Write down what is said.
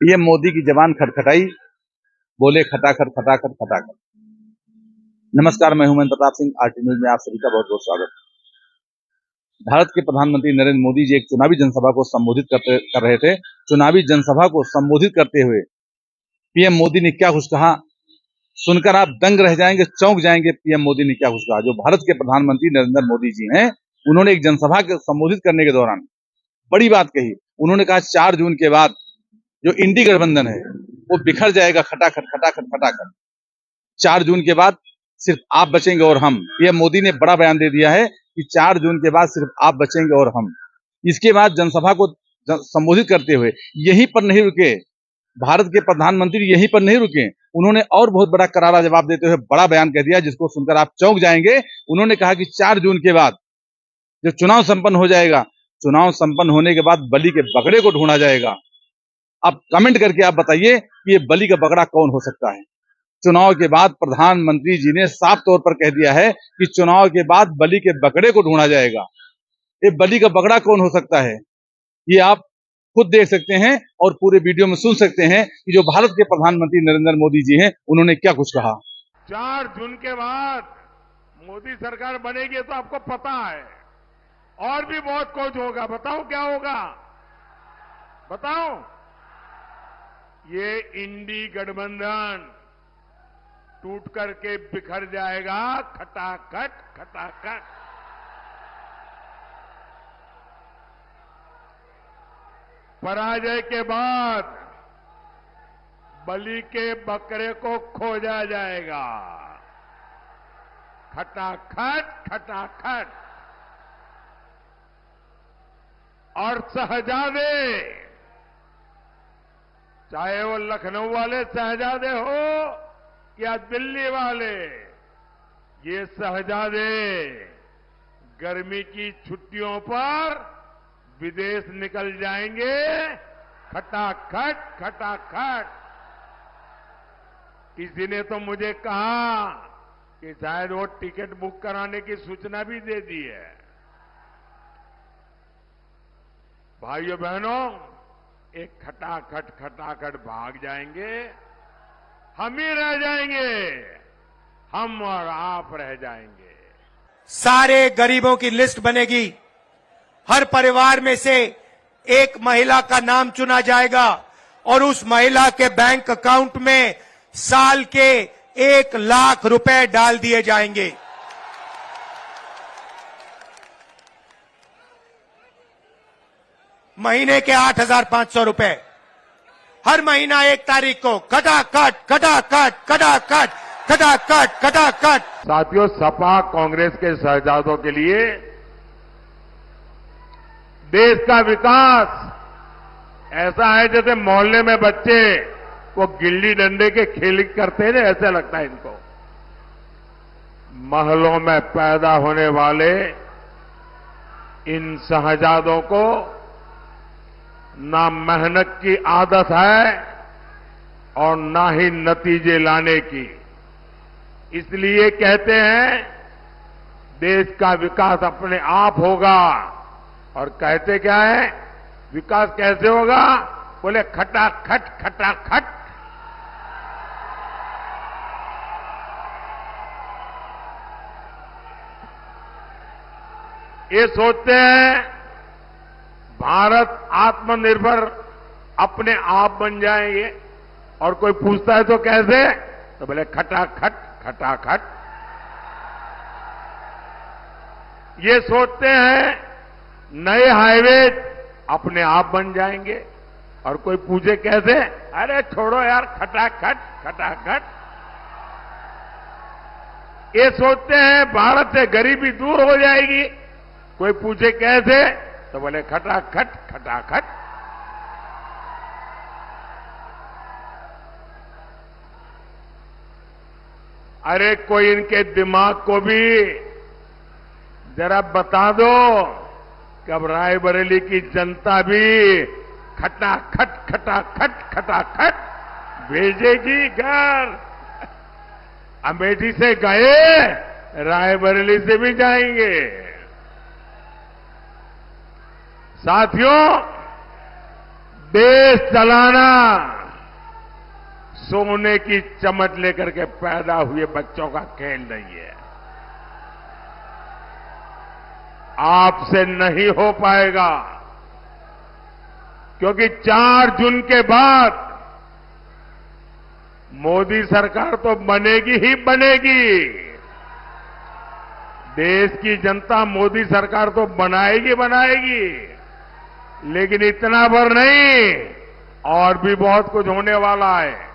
PM Modi की जबान खटखटाई, बोले खटाखट खटाखट खटाखट। नमस्कार, मैं हेमंत प्रताप सिंह, आरटी न्यूज में आप सभी का बहुत बहुत स्वागत। भारत के प्रधानमंत्री नरेंद्र मोदी जी एक चुनावी जनसभा को संबोधित कर रहे थे। चुनावी जनसभा को संबोधित करते हुए पीएम मोदी ने क्या कुछ कहा, सुनकर आप दंग रह जाएंगे, चौंक जाएंगे। पीएम मोदी ने क्या कुछ कहा। जो भारत के प्रधानमंत्री नरेंद्र मोदी जी हैं, उन्होंने एक जनसभा को संबोधित करने के दौरान बड़ी बात कही। उन्होंने कहा 4 जून के बाद जो इंडी गठबंधन है वो बिखर जाएगा, खटाखट खटाखट खटाखट। 4 जून के बाद सिर्फ आप बचेंगे और हम। पीएम मोदी ने बड़ा बयान दे दिया है कि 4 जून के बाद सिर्फ आप बचेंगे और हम। इसके बाद जनसभा को संबोधित करते हुए यहीं पर नहीं रुके, भारत के प्रधानमंत्री यहीं पर नहीं रुके, उन्होंने और बहुत बड़ा करारा जवाब देते हुए बड़ा बयान कह दिया, जिसको सुनकर आप चौंक जाएंगे। उन्होंने कहा कि 4 जून के बाद जो चुनाव संपन्न हो जाएगा, चुनाव संपन्न होने के बाद बलि के बकरे को ढूंढा जाएगा। अब कमेंट करके आप बताइए कि ये बलि का बकरा कौन हो सकता है। चुनाव के बाद प्रधानमंत्री जी ने साफ तौर पर कह दिया है कि चुनाव के बाद बलि के बकरे को ढूंढा जाएगा। ये बलि का बकरा कौन हो सकता है, ये आप खुद देख सकते हैं और पूरे वीडियो में सुन सकते हैं कि जो भारत के प्रधानमंत्री नरेंद्र मोदी जी हैं, उन्होंने क्या कुछ कहा। 4 जून के बाद मोदी सरकार बनेगी तो आपको पता है, और भी बहुत कुछ होगा। बताओ क्या होगा, बताओ। ये इंडी गठबंधन टूट करके बिखर जाएगा, खटाखट खटाखट। पराजय के बाद बलि के बकरे को खोजा जाएगा, खटाखट खटाखट। और शहजादे, चाहे वो लखनऊ वाले शहजादे हो या दिल्ली वाले, ये शहजादे गर्मी की छुट्टियों पर विदेश निकल जाएंगे, खटाखट खटाखट। किसी ने तो मुझे कहा कि शायद वो टिकट बुक कराने की सूचना भी दे दी है। भाइयों बहनों, एक खटाखट खटाखट भाग जाएंगे, हम ही रह जाएंगे, हम और आप रह जाएंगे। सारे गरीबों की लिस्ट बनेगी, हर परिवार में से एक महिला का नाम चुना जाएगा और उस महिला के बैंक अकाउंट में साल के 1 लाख रुपए डाल दिए जाएंगे। महीने के 8,500 रुपए हर महीना 1 तारीख को, खटाखट खटाखट खटाखट खटाखट खटाखट। साथियों, सपा कांग्रेस के शहजादों के लिए देश का विकास ऐसा है जैसे मोहल्ले में बच्चे वो गिल्ली डंडे के खेल करते हैं, ऐसा लगता है इनको। महलों में पैदा होने वाले इन शहजादों को ना मेहनत की आदत है और ना ही नतीजे लाने की। इसलिए कहते हैं देश का विकास अपने आप होगा। और कहते क्या है, विकास कैसे होगा? बोले खटाखट खटाखट। ये सोचते हैं भारत आत्मनिर्भर अपने आप बन जाएंगे, और कोई पूछता है तो कैसे, तो बोले खटाखट खटाखट। ये सोचते हैं नए हाईवे अपने आप बन जाएंगे, और कोई पूछे कैसे, अरे छोड़ो यार, खटाखट खटाखट। ये सोचते हैं भारत से गरीबी दूर हो जाएगी, कोई पूछे कैसे, तो बोले खटाखट खटाखट। अरे कोई इनके दिमाग को भी जरा बता दो कि अब रायबरेली की जनता भी खटाखट खटाखट खटाखट भेजेगी घर। अमेठी से गए, रायबरेली से भी जाएंगे। साथियों, देश चलाना सोने की चमच लेकर के पैदा हुए बच्चों का खेल नहीं है। आपसे नहीं हो पाएगा, क्योंकि 4 जून के बाद मोदी सरकार तो बनेगी ही बनेगी। देश की जनता मोदी सरकार तो बनाएगी बनाएगी, लेकिन इतना भर नहीं, और भी बहुत कुछ होने वाला है।